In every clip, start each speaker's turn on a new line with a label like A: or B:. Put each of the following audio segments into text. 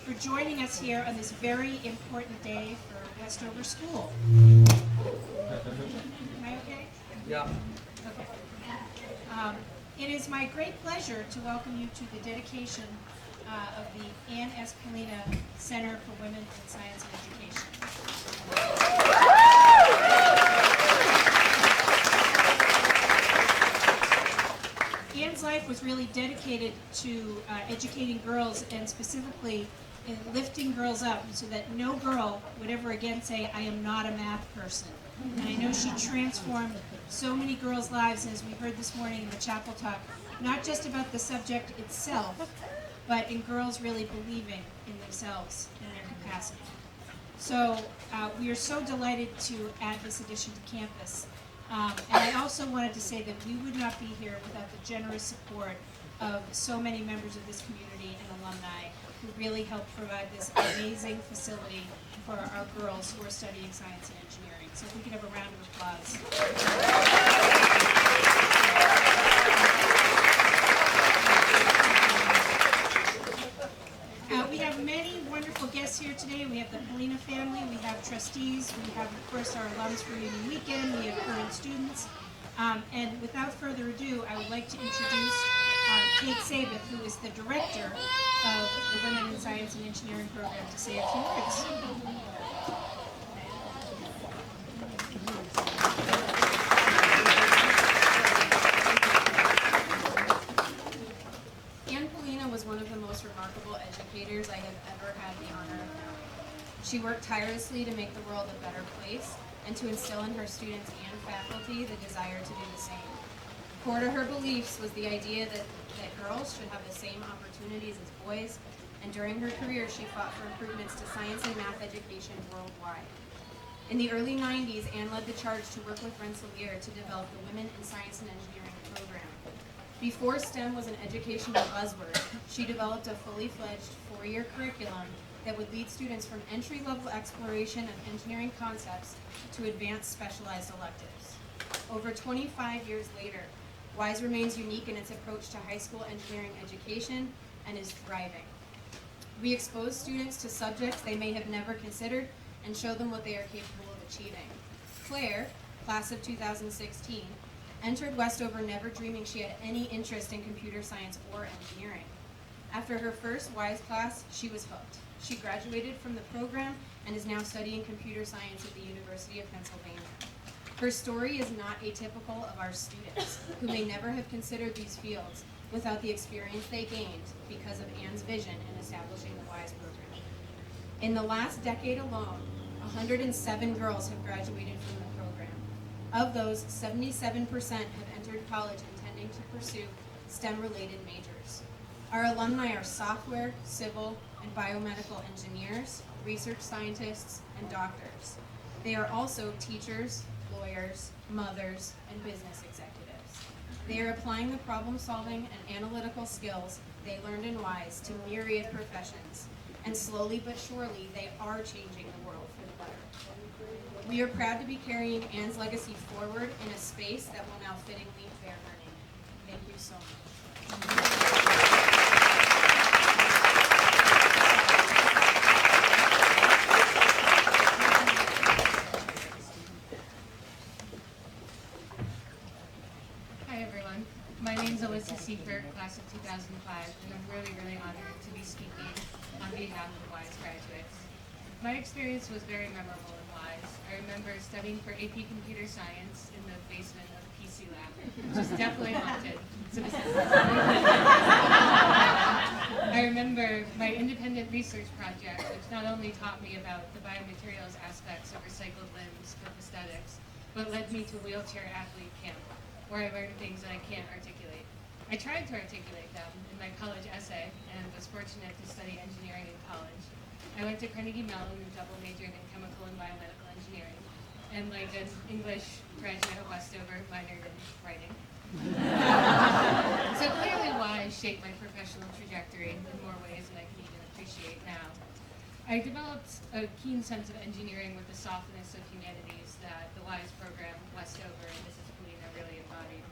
A: for joining us here on this very important day for Westover School. Am I okay?
B: Yeah.
A: Okay. It is my great pleasure to welcome you to the dedication of the Ann S. Pollina Center for Women in Science and Education. Ann's life was really dedicated to educating girls, and specifically lifting girls up so that no girl would ever again say, I am not a math person. And I know she transformed so many girls' lives, as we heard this morning in the chapel talk, not just about the subject itself, but in girls really believing in themselves and their capacity. So we are so delighted to add this addition to campus. And I also wanted to say that we would not be here without the generous support of so many members of this community and alumni who really helped provide this amazing facility for our girls who are studying science and engineering. So if we could have a round of applause. We have many wonderful guests here today. We have the Pollina family, we have trustees, we have, of course, our alums reunion weekend, we have current students. And without further ado, I would like to introduce Kate Sabath, who is the director of the Women in Science and Engineering program, to say a few words.
C: Was one of the most remarkable educators I have ever had the honor of knowing. She worked tirelessly to make the world a better place and to instill in her students and faculty the desire to do the same. Core to her beliefs was the idea that girls should have the same opportunities as boys, and during her career she fought for improvements to science and math education worldwide. In the early 90s, Anne led the charge to work with Rensselaer to develop the Women in Science and Engineering program. Before STEM was an educational buzzword, she developed a fully fledged 4-year curriculum that would lead students from entry-level exploration of engineering concepts to advanced specialized electives. Over 25 years later, WISE remains unique in its approach to high school engineering education and is thriving. We expose students to subjects they may have never considered and show them what they are capable of achieving. Claire, class of 2016, entered Westover never dreaming she had any interest in computer science or engineering. After her first WISE class, she was hooked. She graduated from the program and is now studying computer science at the University of Pennsylvania. Her story is not atypical of our students, who may never have considered these fields without the experience they gained because of Anne's vision in establishing the WISE program. In the last decade alone, 107 girls have graduated from the program. Of those, 77% have entered college intending to pursue STEM-related majors. Our alumni are software, civil, and biomedical engineers, research scientists, and doctors. They are also teachers, lawyers, mothers, and business executives. They are applying the problem-solving and analytical skills they learned in WISE to myriad professions, and slowly but surely, they are changing the world for the better. We are proud to be carrying Anne's legacy forward in a space that will now fittingly bear her name. Thank you so much.
D: Hi everyone. My name is Alyssa Seifert, class of 2005, and I'm really honored to be speaking on behalf of WISE graduates. My experience was very memorable in WISE. I remember studying for AP Computer Science in the basement of the PC lab, which is definitely haunted. I remember my independent research project, which not only taught me about the biomaterials aspects of recycled limbs for prosthetics, but led me to wheelchair athlete camp, where I learned things that I can't articulate. I tried to articulate them in my college essay and was fortunate to study engineering in college. I went to Carnegie Mellon and double majored in chemical and biomedical engineering, and like an English graduate at Westover, minored in writing. So clearly WISE shaped my professional trajectory in more ways than I can even appreciate now. I developed a keen sense of engineering with the softness of humanities that the WISE program, Westover, and Mrs. Pollina really embodied.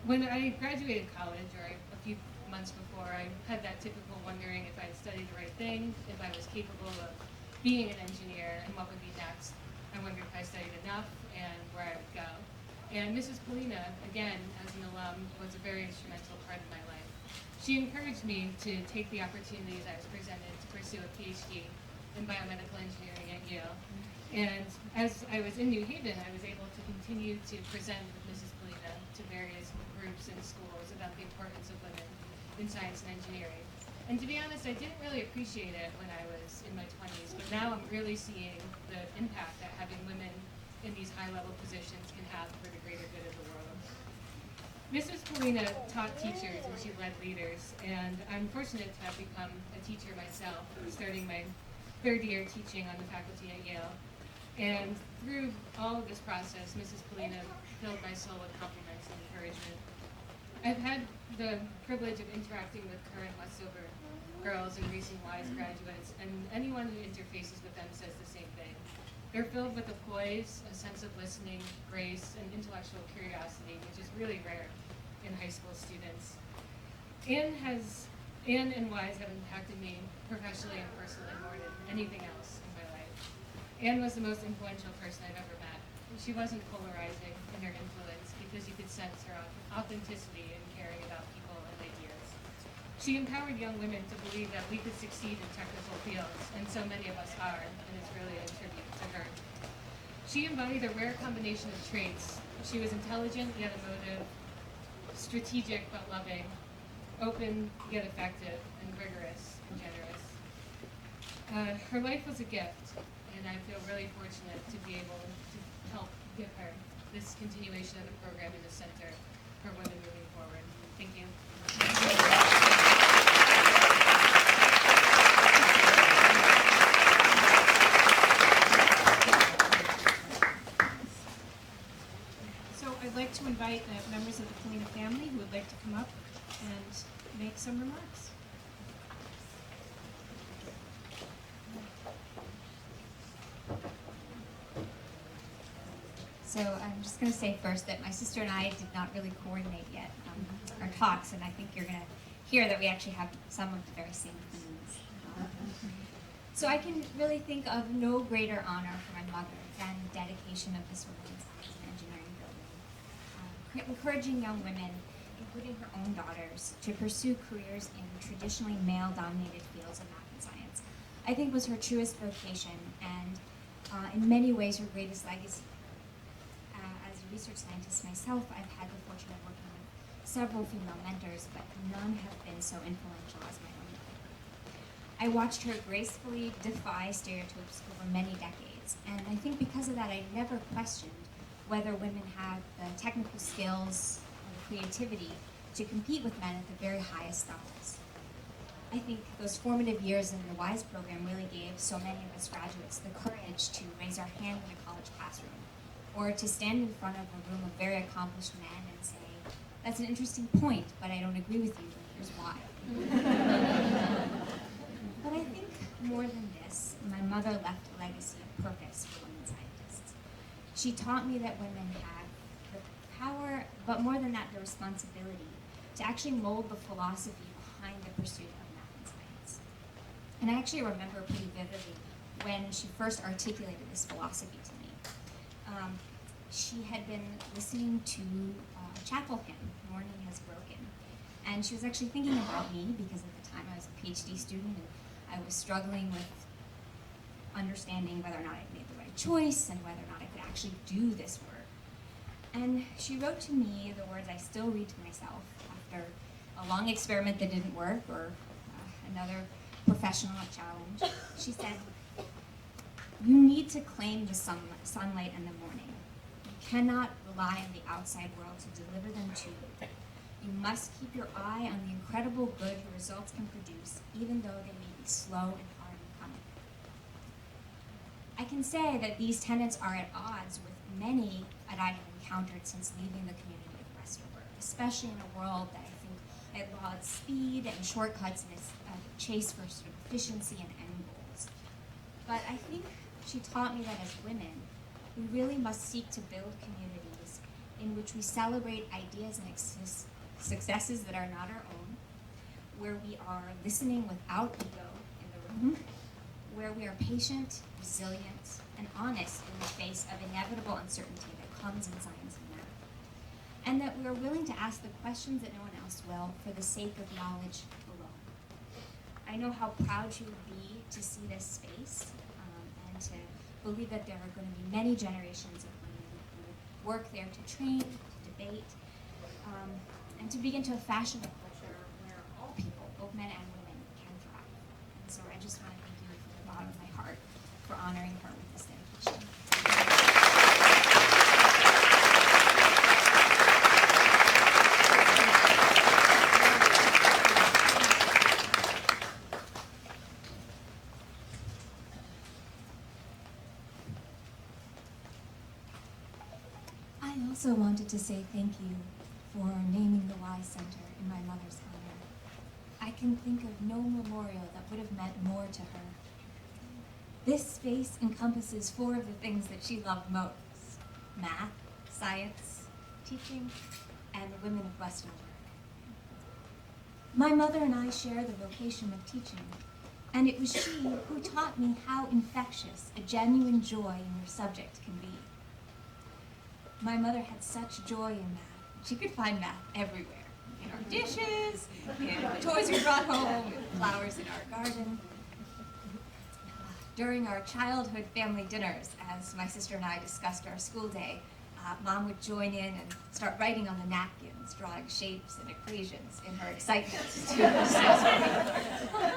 D: When I graduated college, or a few months before, I had that typical wondering if I'd studied the right thing, if I was capable of being an engineer, and what would be next. I wondered if I studied enough and where I would go. And Mrs. Pollina, again, as an alum, was a very instrumental part of my life. She encouraged me to take the opportunities I was presented to pursue a PhD in biomedical engineering at Yale. And as I was in New Haven, I was able to continue to present with Mrs. Pollina to various groups and schools about the importance of women in science and engineering. And to be honest, I didn't really appreciate it when I was in my 20s, but now I'm really seeing the impact that having women in these high-level positions can have for the greater good of the world. Mrs. Pollina taught teachers and she led leaders, and I'm fortunate to have become a teacher myself, starting my third year teaching on the faculty at Yale. And through all of this process, Mrs. Pollina filled my soul with compliments and encouragement. I've had the privilege of interacting with current Westover girls and recent WISE graduates, and anyone who interfaces with them says the same thing. They're filled with a poise, a sense of listening, grace, and intellectual curiosity, which is really rare in high school students. Anne and WISE have impacted me professionally and personally more than anything else in my life. Anne was the most influential person I've ever met. She wasn't polarizing in her influence because you could sense her authenticity in caring about people and ideas. She empowered young women to believe that we could succeed in technical fields, and so many of us are, and it's really a tribute to her. She embodied a rare combination of traits. She was intelligent yet emotive, strategic but loving, open yet effective, and rigorous and generous. Her life was a gift, and I feel really fortunate to be able to help give her this continuation of the program in the center for women moving forward. Thank you.
A: So I'd like to invite the members of the Pollina family who would like to come up and make some remarks.
B: So I'm just going to say first that my sister and I did not really coordinate yet our talks, and I think you're going to hear that we actually have some of the very same themes. So I can really think of no greater honor for my mother than the dedication of this women's science and engineering building, encouraging young women, including her own daughters, to pursue careers in traditionally male-dominated fields of math and science, I think was her truest vocation and in many ways her greatest legacy. As a research scientist myself, I've had the fortune of working with several female mentors, but none have been so influential as my own mother. I watched her gracefully defy stereotypes over many decades, and I think because of that I never questioned whether women have the technical skills or the creativity to compete with men at the very highest levels. I think those formative years in the WISE program really gave so many of us graduates the courage to raise our hand in a college classroom, or to stand in front of a room of very accomplished men and say, "That's an interesting point, but I don't agree with you, and here's why." But I think more than this, my mother left a legacy of purpose for women scientists. She taught me that women have the power, but more than that, the responsibility to actually mold the philosophy behind the pursuit of math and science. And I actually remember pretty vividly when she first articulated this philosophy to me. She had been listening to a chapel hymn, "Morning Has Broken," and she was actually thinking about me because at the time I was a PhD student and I was struggling with understanding whether or not I'd made the right choice and whether or not I could actually do this work. And she wrote to me the words I still read to myself after a long experiment that didn't work or another professional challenge. She said, "You need to claim the sunlight in the morning. You cannot rely on the outside world to deliver them to you. You must keep your eye on the incredible good your results can produce, even though they may be slow and hard in coming." I can say that these tenets are at odds with many that I have encountered since leaving the community of Westover, especially in a world that I think it lauds speed and shortcuts in its chase for sort of efficiency and end goals. But I think she taught me that as women, we really must seek to build communities in which we celebrate ideas and successes that are not our own, where we are listening without ego in the where we are patient, resilient, and honest in the face of inevitable uncertainty that comes in science and math. And that we are willing to ask the questions that no one else will for the sake of knowledge alone. I know how proud you would be to see this space and to believe that there are going to be many generations of women who would work there to train, to debate, and to begin to fashion a culture where all people, both men and women, can thrive. And so I just want to thank you from the bottom of my heart for honoring her with this dedication. I also wanted to say thank you for naming the Y Center in my mother's honor. I can think of no memorial that would have meant more to her. This space encompasses 4 of the things that she loved most: math, science, teaching, and the women of Westover. My mother and I share the vocation of teaching, and it was she who taught me how infectious a genuine joy in your subject can be. My mother had such joy in math. She could find math everywhere, in our dishes, in the toys we brought home, in flowers in our garden. During our childhood family dinners, as my sister and I discussed our school day, Mom would join in and start writing on the napkins, drawing shapes and equations in her excitement to discuss her.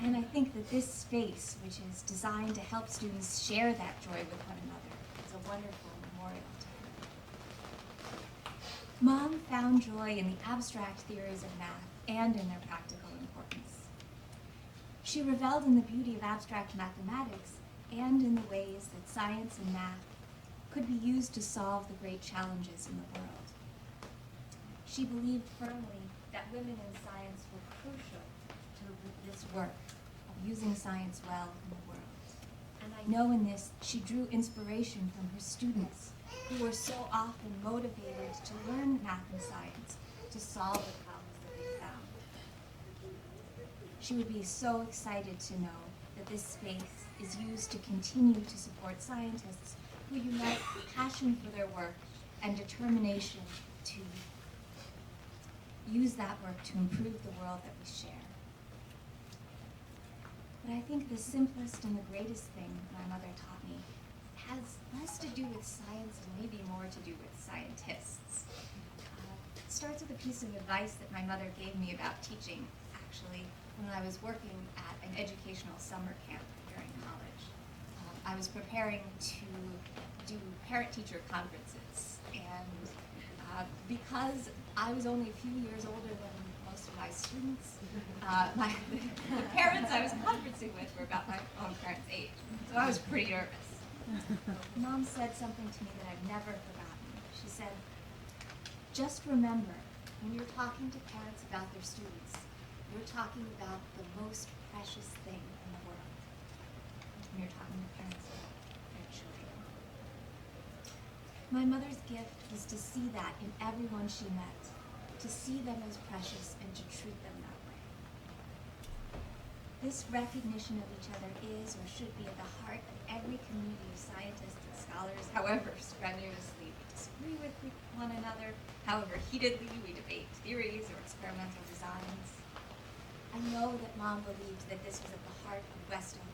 B: And I think that this space, which is designed to help students share that joy with one another, is a wonderful memorial to her. Mom found joy in the abstract theories of math and in their practical importance. She reveled in the beauty of abstract mathematics and in the ways that science and math could be used to solve the great challenges in the world. She believed firmly that women in science were crucial to this work of using science well in the world. And I know in this she drew inspiration from her students, who were so often motivated to learn math and science to solve the problems that they found. She would be so excited to know that this space is used to continue to support scientists who unite passion for their work and determination to use that work to improve the world that we share. But I think the simplest and the greatest thing my mother taught me has less to do with science and maybe more to do with scientists. It starts with a piece of advice that my mother gave me about teaching, actually, when I was working at an educational summer camp during college. I was preparing to do parent-teacher conferences, and because I was only a few years older than most of my students, the parents I was conferencing with were about my own parents' age, so I was pretty nervous. Mom said something to me that I've never forgotten. She said, "Just remember, when you're talking to parents about their students, you're talking about the most precious thing in the world." When you're talking to parents about their children. My mother's gift was to see that in everyone she met, to see them as precious and to treat them that way. This recognition of each other is or should be at the heart of every community of scientists and scholars, however strenuously we disagree with one another, however heatedly we debate theories or experimental designs. I know that Mom believed that this was at the heart of Westover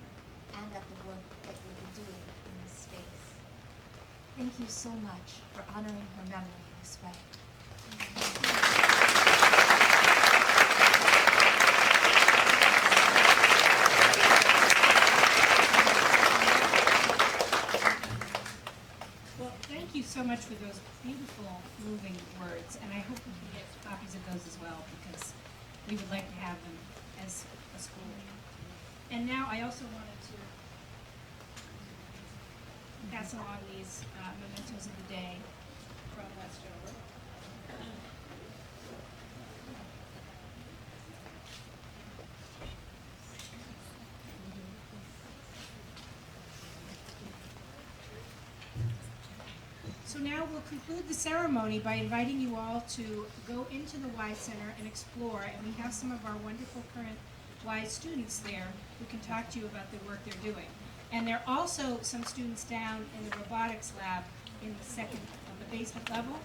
B: and at the work that we were doing in this space. Thank you so much for honoring her memory in this way.
A: Well, thank you so much for those beautiful, moving words, and I hope we can get copies of those as well, because we would like to have them as a school. And now I also wanted to pass along these mementos of the day from Westover. So now we'll conclude the ceremony by inviting you all to go into the Y Center and explore, and we have some of our wonderful current wise students there who can talk to you about the work they're doing. And there are also some students down in the robotics lab in the second, the basement level.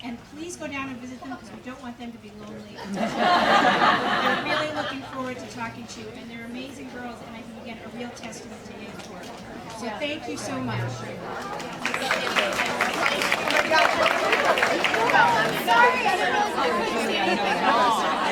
A: And please go down and visit them because we don't want them to be lonely. They're really looking forward to talking to you, and they're amazing girls, and I think, again, a real testament to Anne's work. So thank you so much.
E: Sorry, I don't know if you could see anything at all.